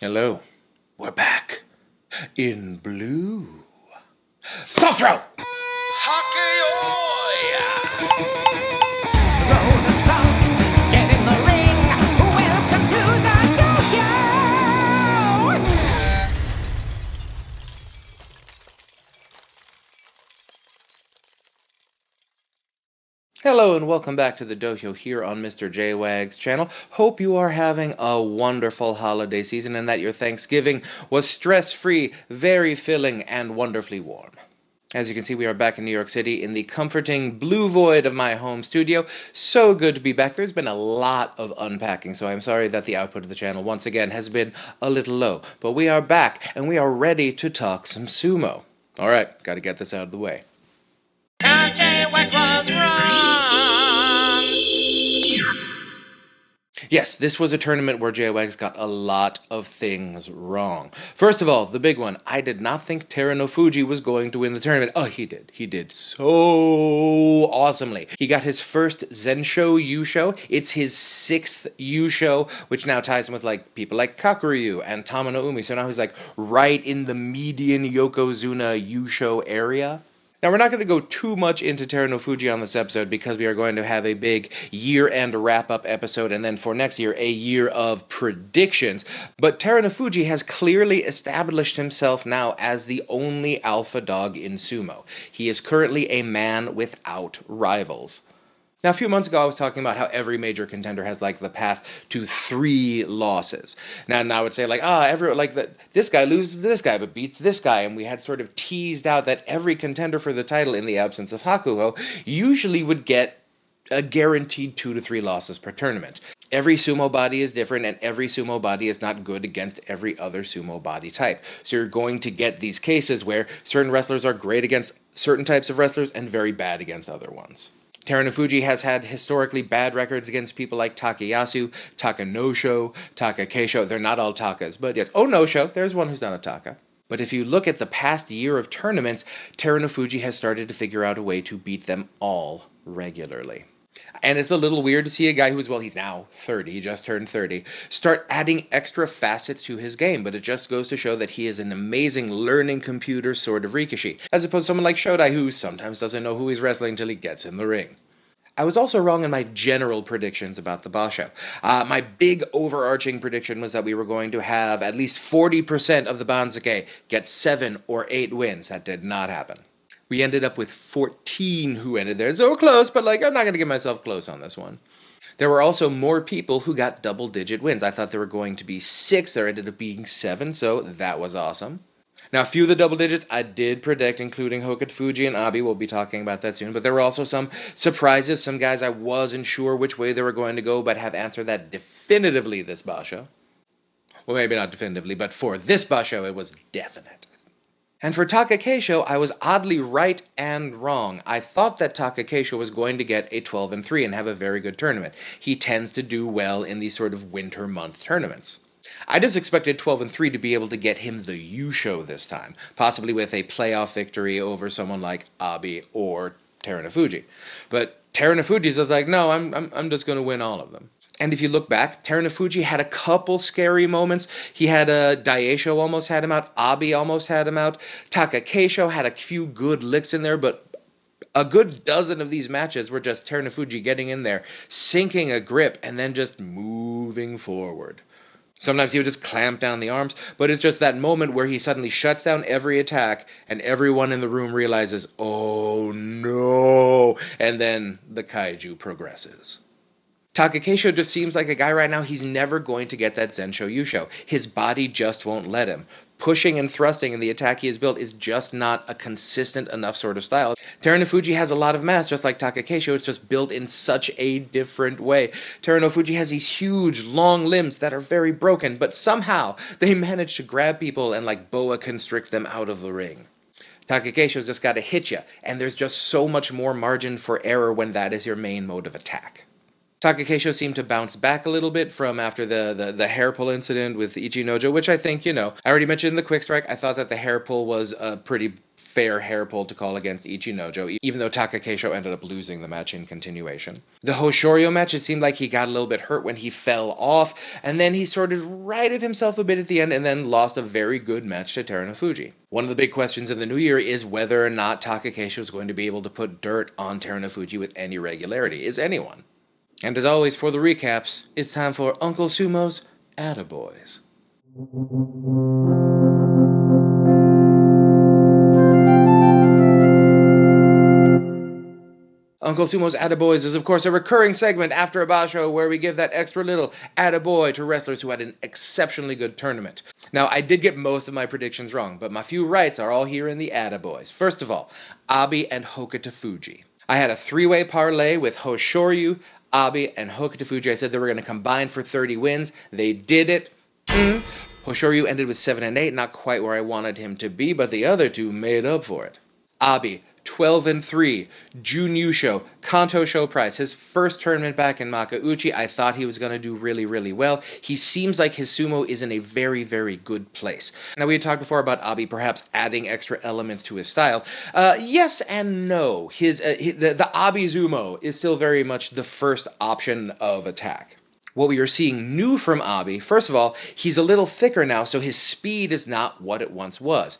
Hello. We're back. In blue. Soft throw! Roll the salt, get in the ring. Welcome to the Dohyo. Hello and welcome back to the Dohyo here on Mr. J-Wag's channel. Hope you are having a wonderful holiday season and that your Thanksgiving was stress-free, very filling, and wonderfully warm. As you can see, we are back in New York City in the comforting blue void of my home studio. So good to be back. There's been a lot of unpacking, so I'm sorry that the output of the channel once again has been a little low. But we are back, and we are ready to talk some sumo. Alright, gotta get this out of the way. Tell Jay what was wrong. Yes, this was a tournament where J-Wags got a lot of things wrong. First of all, the big one, I did not think Terunofuji was going to win the tournament. Oh, he did. He did so awesomely. He got his first Zensho Yusho. It's his 6th Yusho, which now ties him with people like Kakuryu and Tamanoumi. So now he's right in the median Yokozuna Yusho area. Now, we're not going to go too much into Terunofuji on this episode because we are going to have a big year-end wrap-up episode and then for next year, a year of predictions. But Terunofuji has clearly established himself now as the only alpha dog in sumo. He is currently a man without rivals. Now, a few months ago, I was talking about how every major contender has, the path to 3 losses. Now I would say, this guy loses to this guy, but beats this guy, and we had sort of teased out that every contender for the title, in the absence of Hakuho, usually would get a guaranteed 2 to 3 losses per tournament. Every sumo body is different, and every sumo body is not good against every other sumo body type. So you're going to get these cases where certain wrestlers are great against certain types of wrestlers and very bad against other ones. Terunofuji has had historically bad records against people like Takayasu, Takanosho, Takakeisho. They're not all Takas, but yes. Oh, Nosho, there's one who's not a Taka. But if you look at the past year of tournaments, Terunofuji has started to figure out a way to beat them all regularly. And it's a little weird to see a guy who's, he's now 30, he just turned 30, start adding extra facets to his game, but it just goes to show that he is an amazing learning computer sort of Rikishi, as opposed to someone like Shodai who sometimes doesn't know who he's wrestling until he gets in the ring. I was also wrong in my general predictions about the Basho. My big overarching prediction was that we were going to have at least 40% of the Banzuke get 7 or 8 wins. That did not happen. We ended up with 14 who ended there. So close, but I'm not going to get myself close on this one. There were also more people who got double-digit wins. I thought there were going to be 6. There ended up being 7, so that was awesome. Now, a few of the double digits I did predict, including Hokutofuji and Abi. We'll be talking about that soon. But there were also some surprises, some guys I wasn't sure which way they were going to go, but have answered that definitively this Basho. Well, maybe not definitively, but for this Basho, it was definite. And for Takakeisho, I was oddly right and wrong. I thought that Takakeisho was going to get a 12-3 and have a very good tournament. He tends to do well in these sort of winter month tournaments. I just expected 12-3 to be able to get him the Yusho this time, possibly with a playoff victory over someone like Abi or Terunofuji. But Terunofuji says no, I'm just going to win all of them. And if you look back, Terunofuji had a couple scary moments. He had Daisho almost had him out. Abi almost had him out. Takakeisho had a few good licks in there, but a good dozen of these matches were just Terunofuji getting in there, sinking a grip, and then just moving forward. Sometimes he would just clamp down the arms, but it's just that moment where he suddenly shuts down every attack, and everyone in the room realizes, oh no, and then the Kaiju progresses. Takakeisho just seems like a guy right now, he's never going to get that Zensho Yusho. His body just won't let him. Pushing and thrusting in the attack he has built is just not a consistent enough sort of style. Terunofuji has a lot of mass, just like Takakeisho, it's just built in such a different way. Terunofuji has these huge, long limbs that are very broken, but somehow they manage to grab people and boa constrict them out of the ring. Takakeisho's just got to hit you, and there's just so much more margin for error when that is your main mode of attack. Takakeisho seemed to bounce back a little bit from after the hair pull incident with Ichinojo, which I think, I already mentioned in the quick strike, I thought that the hair pull was a pretty fair hair pull to call against Ichinojo, even though Takakeisho ended up losing the match in continuation. The Hoshoryu match, it seemed like he got a little bit hurt when he fell off, and then he sort of righted himself a bit at the end and then lost a very good match to Terunofuji. One of the big questions in the new year is whether or not Takakeisho is going to be able to put dirt on Terunofuji with any regularity. Is anyone? And as always, for the recaps, it's time for Uncle Sumo's Attaboys. Uncle Sumo's Attaboys is, of course, a recurring segment after a Basho where we give that extra little attaboy to wrestlers who had an exceptionally good tournament. Now, I did get most of my predictions wrong, but my few rights are all here in the Attaboys. First of all, Abi and Hokutofuji. I had a three-way parlay with Hoshoryu, Abi, and Hokutofuji. I said they were going to combine for 30 wins. They did it. Hoshoryu ended with 7-8, not quite where I wanted him to be, but the other two made up for it. Abi, 12-3, Jun-Yusho, Kanto-Sho prize, his first tournament back in Makuuchi. I thought he was going to do really, really well. He seems like his sumo is in a very, very good place. Now, we had talked before about Abi perhaps adding extra elements to his style. Yes and no. The Abi Zumo is still very much the first option of attack. What we are seeing new from Abi, first of all, he's a little thicker now, so his speed is not what it once was.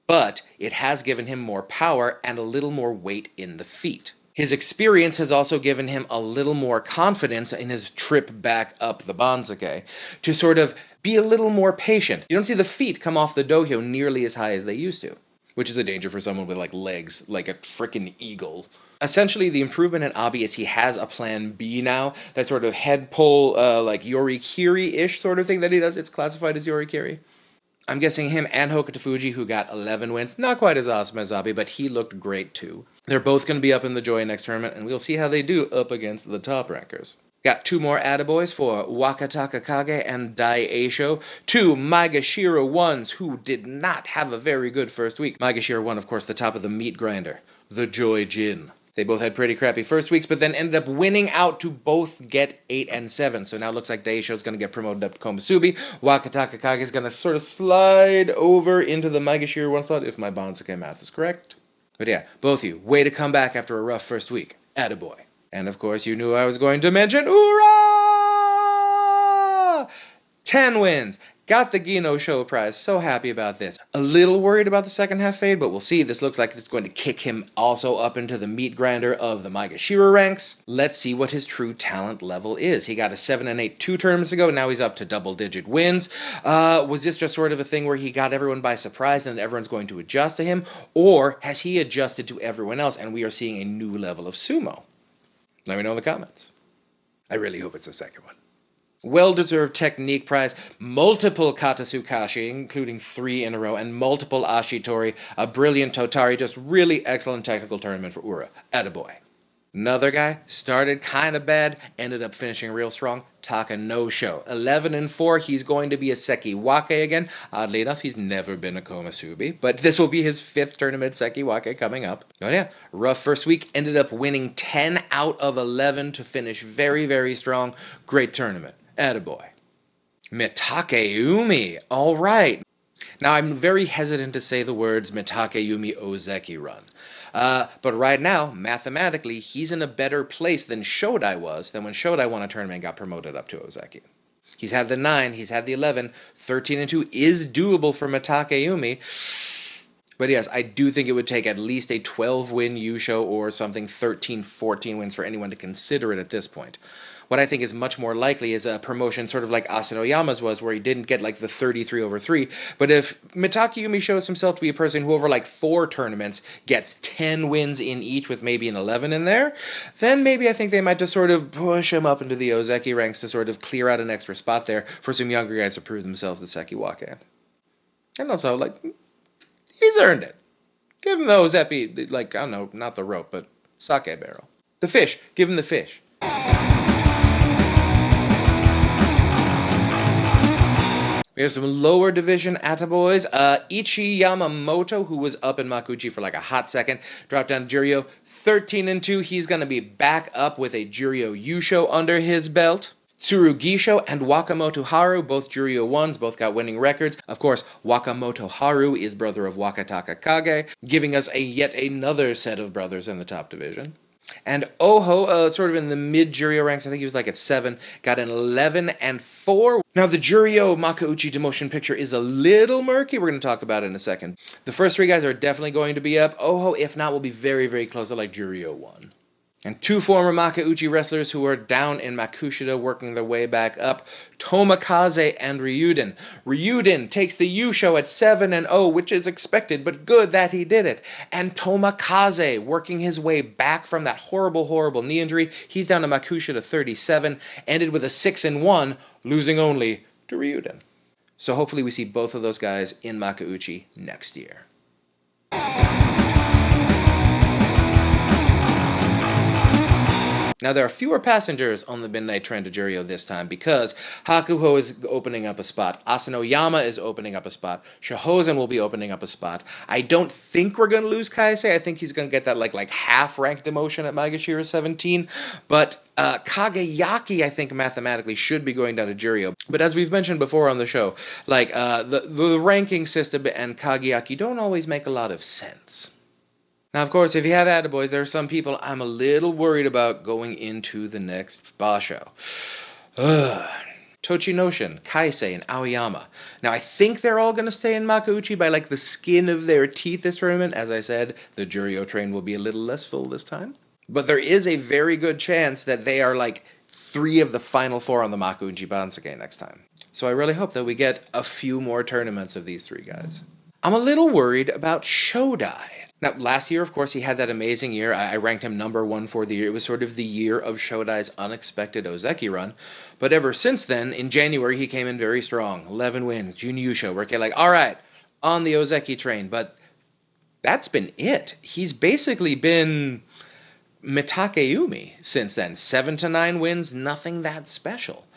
But it has given him more power and a little more weight in the feet. His experience has also given him a little more confidence in his trip back up the Banzuke to sort of be a little more patient. You don't see the feet come off the Dohyo nearly as high as they used to, which is a danger for someone with like legs like a frickin' eagle. Essentially, the improvement in Abi is he has a plan B now, that sort of head pull, like Yorikiri-ish sort of thing that he does. It's classified as Yorikiri. I'm guessing him and Hokutofuji, who got 11 wins, not quite as awesome as Abi, but he looked great too. They're both going to be up in the Joy next tournament, and we'll see how they do up against the top rankers. Got two more attaboys for Wakatakakage and Daisho, two Maegashira ones who did not have a very good first week. Maegashira one, of course, the top of the meat grinder, the Joy Jin. They both had pretty crappy first weeks, but then ended up winning out to both get 8 and 7. So now it looks like Daisho's going to get promoted up to Komusubi. Wakatakakage is going to sort of slide over into the Maegashira one slot, if my Banzuke math is correct. But yeah, both of you, way to come back after a rough first week. Attaboy. And of course, you knew I was going to mention, Oorah! 10 wins. Got the Gino Show prize. So happy about this. A little worried about the second half fade, but we'll see. This looks like it's going to kick him also up into the meat grinder of the Maegashira ranks. Let's see what his true talent level is. He got a 7-8 2 tournaments ago. Now he's up to double-digit wins. Was this just sort of a thing where he got everyone by surprise and everyone's going to adjust to him? Or has he adjusted to everyone else and we are seeing a new level of sumo? Let me know in the comments. I really hope it's the second one. Well-deserved technique prize, multiple Katasukashi, including 3 in a row, and multiple Ashitori, a brilliant Totari, just really excellent technical tournament for Ura. Attaboy. Another guy, started kind of bad, ended up finishing real strong, Takanosho. 11-4, he's going to be a Sekiwake again. Oddly enough, he's never been a Komusubi, but this will be his 5th tournament Sekiwake coming up. But yeah, rough first week, ended up winning 10 out of 11 to finish very, very strong. Great tournament. Attaboy. Mitakeumi. All right. Now, I'm very hesitant to say the words Mitakeumi Ozeki run. But right now, mathematically, he's in a better place than Shodai was, than when Shodai won a tournament and got promoted up to Ozeki. He's had the 9, he's had the 11, 13-2 is doable for Mitakeumi. But yes, I do think it would take at least a 12-win Yusho or something, 13-14 wins for anyone to consider it at this point. What I think is much more likely is a promotion sort of like Asanoyama's was, where he didn't get like the 33/3. But if Mitakeumi shows himself to be a person who over like 4 tournaments gets 10 wins in each with maybe an 11 in there, then maybe I think they might just sort of push him up into the Ozeki ranks to sort of clear out an extra spot there for some younger guys to prove themselves the Sekiwake. And also, like, he's earned it. Give him the Ozeki, like, I don't know, not the rope, but sake barrel. The fish. Give him the fish. We have some lower division Attaboys. Ichiyamamoto, who was up in Makuuchi for like a hot second, dropped down to Juryo. 13-2. He's going to be back up with a Juryo-Yusho under his belt. Tsurugisho and Wakamotoharu, both Juryo 1s, both got winning records. Of course, Wakamotoharu is brother of Wakatakakage, giving us yet another set of brothers in the top division. And Oho, sort of in the mid-Juryo ranks, I think he was like at 7, got an 11-4. Now, the Juryo Makuuchi demotion picture is a little murky. We're going to talk about it in a second. The first 3 guys are definitely going to be up. Oho, if not, will be very, very close to like Juryo 1. And 2 former Makuuchi wrestlers who are down in Makushita working their way back up, Tomokaze and Ryuden. Ryuden takes the Yusho at 7-0, which is expected, but good that he did it. And Tomokaze working his way back from that horrible, horrible knee injury. He's down to Makushita 37, ended with a 6-1, losing only to Ryuden. So hopefully we see both of those guys in Makuuchi next year. Now, there are fewer passengers on the Midnight Train to Juryo this time because Hakuho is opening up a spot, Asanoyama is opening up a spot, Shohozen will be opening up a spot. I don't think we're going to lose Kaisei. I think he's going to get that like half-rank demotion at Maegashira 17, but Kageyaki, I think, mathematically should be going down to Juryo. But as we've mentioned before on the show, like the ranking system and Kageyaki don't always make a lot of sense. Now, of course, if you have Attaboys, there are some people I'm a little worried about going into the next Basho. Tochinoshin, Kaisei, and Aoyama. Now, I think they're all going to stay in Makuuchi by like the skin of their teeth this tournament. As I said, the Juryo train will be a little less full this time. But there is a very good chance that they are like 3 of the final 4 on the Makuuchi Bansake next time. So I really hope that we get a few more tournaments of these 3 guys. I'm a little worried about Shodai. Now, last year, of course, he had that amazing year. I ranked him number 1 for the year. It was sort of the year of Shodai's unexpected Ozeki run. But ever since then, in January, he came in very strong. 11 wins, Jun-Yusho. We're like, all right, on the Ozeki train. But that's been it. He's basically been Mitakeumi since then. 7-9 wins, nothing that special.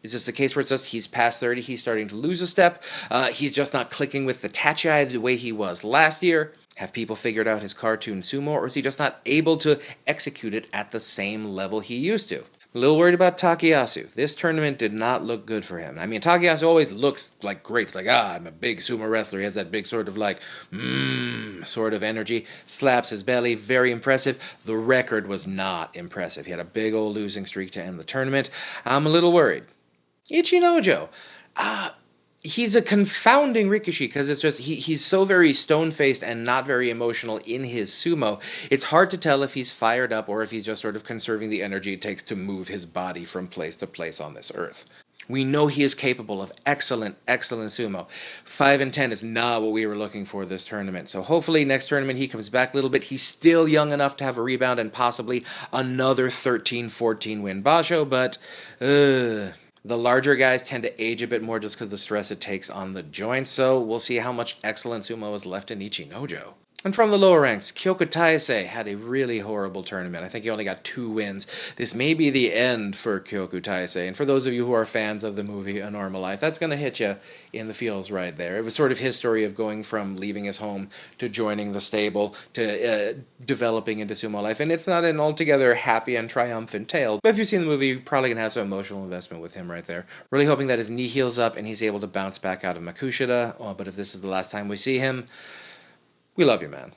Is this a case where it's just he's past 30, he's starting to lose a step? He's just not clicking with the Tachi the way he was last year? Have people figured out his cartoon sumo, or is he just not able to execute it at the same level he used to? A little worried about Takayasu. This tournament did not look good for him. I mean, Takayasu always looks like great. It's like, I'm a big sumo wrestler. He has that big sort of like, sort of energy. Slaps his belly. Very impressive. The record was not impressive. He had a big old losing streak to end the tournament. I'm a little worried. Ichinojo. He's a confounding Rikishi because it's just he's so very stone-faced and not very emotional in his sumo. It's hard to tell if he's fired up or if he's just sort of conserving the energy it takes to move his body from place to place on this earth. We know he is capable of excellent, excellent sumo. 5-10 is not what we were looking for this tournament. So hopefully next tournament he comes back a little bit. He's still young enough to have a rebound and possibly another 13-14 win Basho, but the larger guys tend to age a bit more just because of the stress it takes on the joints, so we'll see how much excellent sumo is left in Ichinojo. And from the lower ranks, Kyoku Taisei had a really horrible tournament. I think he only got 2 wins. This may be the end for Kyoku Taisei, and for those of you who are fans of the movie A Normal Life, that's going to hit you in the feels right there. It was sort of his story of going from leaving his home to joining the stable to developing into sumo life, and it's not an altogether happy and triumphant tale, but if you've seen the movie, you're probably going to have some emotional investment with him right there. Really hoping that his knee heals up and he's able to bounce back out of Makushita, but if this is the last time we see him, we love you, man.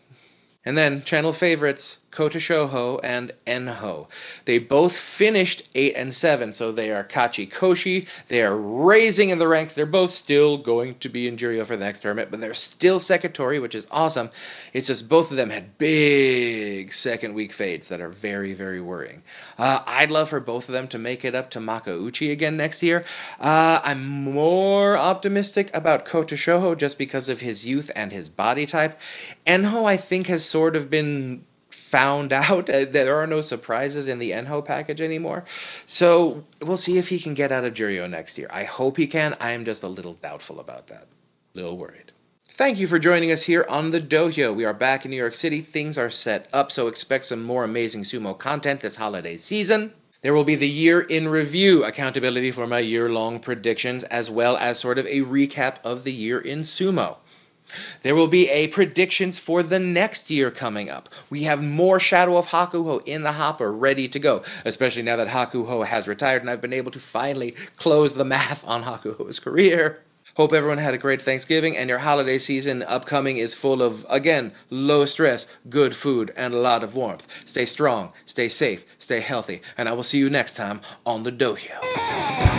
And then, channel favorites, Kota Shoho and Enho. They both finished 8-7, so they are Kachi Koshi. They are raising in the ranks. They're both still going to be in Juryo for the next tournament, but they're still Sekitori, which is awesome. It's just both of them had big second week fades that are very, very worrying. I'd love for both of them to make it up to Makuuchi again next year. I'm more optimistic about Kota Shoho just because of his youth and his body type. Enho, I think, has sort of been found out that there are no surprises in the Enho package anymore. So we'll see if he can get out of Juryo next year. I hope he can. I am just a little doubtful about that. A little worried. Thank you for joining us here on the Dohyo. We are back in New York City. Things are set up, so expect some more amazing sumo content this holiday season. There will be the year in review, accountability for my year-long predictions, as well as sort of a recap of the year in sumo. There will be a predictions for the next year coming up. We have more Shadow of Hakuho in the hopper ready to go, especially now that Hakuho has retired and I've been able to finally close the math on Hakuho's career. Hope everyone had a great Thanksgiving and your holiday season upcoming is full of, again, low stress, good food, and a lot of warmth. Stay strong, stay safe, stay healthy, and I will see you next time on the Dohyo.